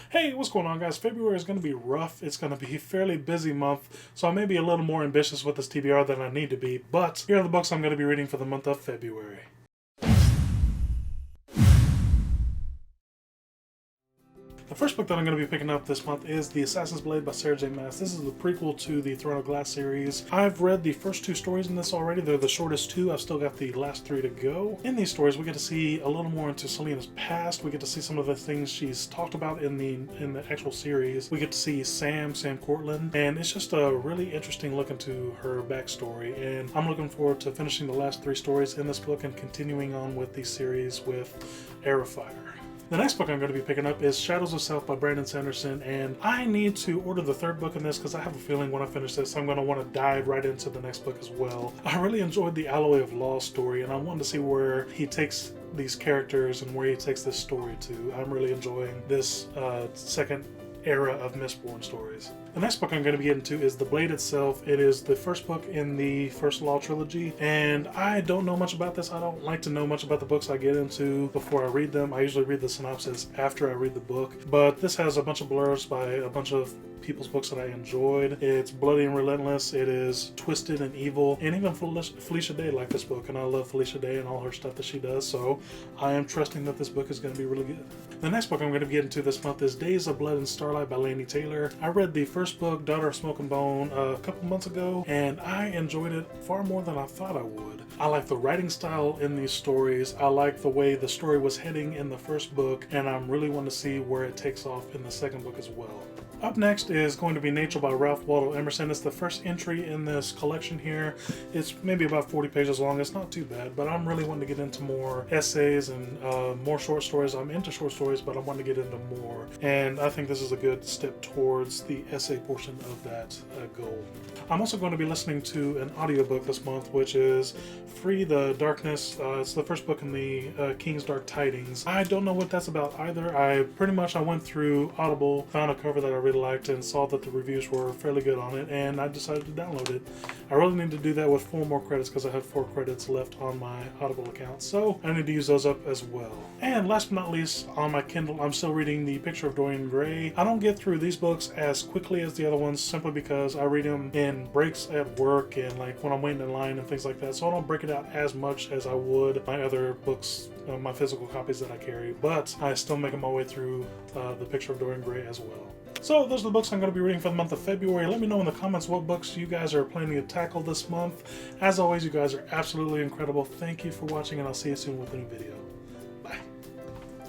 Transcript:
Hey, what's going on, guys? February is going to be rough. It's going to be a fairly busy month, so I may be a little more ambitious with this TBR than I need to be, but here are the books I'm going to be reading for the month of February. The first book that I'm going to be picking up this month is The Assassin's Blade by Sarah J. Maas. This is the prequel to the Throne of Glass series. I've read the first two stories in this already. They're the shortest two. I've still got the last three to go. In these stories, we get to see a little more into Selena's past. We get to see some of the things she's talked about in the actual series. We get to see Sam Cortland, and it's just a really interesting look into her backstory. And I'm looking forward to finishing the last three stories in this book and continuing on with the series with Heir of Fire. The next book I'm going to be picking up is Shadows of Self by Brandon Sanderson, and I need to order the third book in this because I have a feeling when I finish this I'm going to want to dive right into the next book as well. I really enjoyed the Alloy of Law story, and I wanted to see where he takes these characters and where he takes this story to. I'm really enjoying this second era of Mistborn stories. The next book I'm going to be getting to is The Blade itself. It is the first book in the First Law trilogy, and I don't know much about this. I don't like to know much about the books I get into before I read them. I usually read the synopsis after I read the book, but this has a bunch of blurbs by a bunch of people's books that I enjoyed. It's bloody and relentless, it is twisted and evil, and even Felicia Day liked this book, and I love Felicia Day and all her stuff that she does, so I am trusting that this book is going to be really good. The next book I'm going to be getting to this month is Days of Blood and Starlight by Laini Taylor. I read the first book, Daughter of Smoke and Bone, a couple months ago, and I enjoyed it far more than I thought I would. I like the writing style in these stories, I like the way the story was heading in the first book, and I'm really wanting to see where it takes off in the second book as well. Up next is going to be Nature by Ralph Waldo Emerson. It's the first entry in this collection here. It's maybe about 40 pages long. It's not too bad, but I'm really wanting to get into more essays and more short stories. I'm into short stories, but I want to get into more. And I think this is a good step towards the essay portion of that goal. I'm also going to be listening to an audiobook this month, which is Free the Darkness. It's the first book in the King's Dark Tidings. I don't know what that's about either. I went through Audible, found a cover that I really liked, and saw that the reviews were fairly good on it, and I decided to download it. I really need to do that with 4 more credits because I have 4 credits left on my Audible account, so I need to use those up as well. And last but not least, on my Kindle, I'm still reading The Picture of Dorian Gray. I don't get through these books as quickly as the other ones simply because I read them in breaks at work and like when I'm waiting in line and things like that, so I don't break it out as much as I would my other books, my physical copies that I carry, but I still make my way through The Picture of Dorian Gray as well. So those are the books I'm going to be reading for the month of February. Let me know in the comments what books you guys are planning to tackle this month. As always, you guys are absolutely incredible. Thank you for watching, and I'll see you soon with a new video.